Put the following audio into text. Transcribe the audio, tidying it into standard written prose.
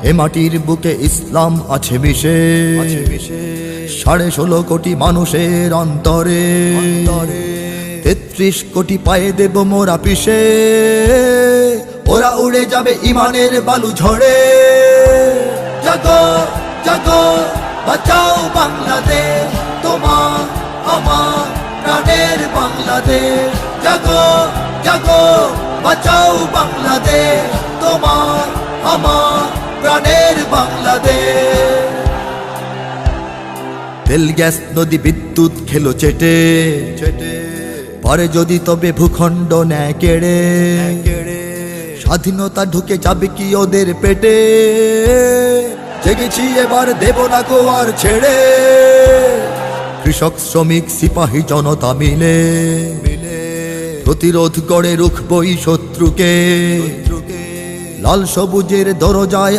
এ মাটির বুকে ইসলাম আছে মিশে 16.5 কোটি মানুষের অন্তরে 33 কোটি পায়ে দেব মোরা পিষে ওরা উড়ে যাবে ইমানের বালু ঝড়ে জাগো জাগো বাঁচাও বাংলাদেশ তোমার আমার প্রাণের বাংলাদেশ জাগো জাগো বাঁচাও বাংলাদেশ তোমার আমার প্রাণের বাংলাদেশ তেল গ্যাস নদী বিদ্যুৎ খেলো চেটে পরে যদি তবে ভূখণ্ড নেয় কেড়ে স্বাধীনতা ঢুকে যাবে কি ওদের পেটে জেগেছি এবার দেব না গো আর ছেড়ে কৃষক শ্রমিক সিপাহী জনতা মিলে প্রতিরোধ গড়ে রুখবই শত্রুকে লাল সবুজের দরজায়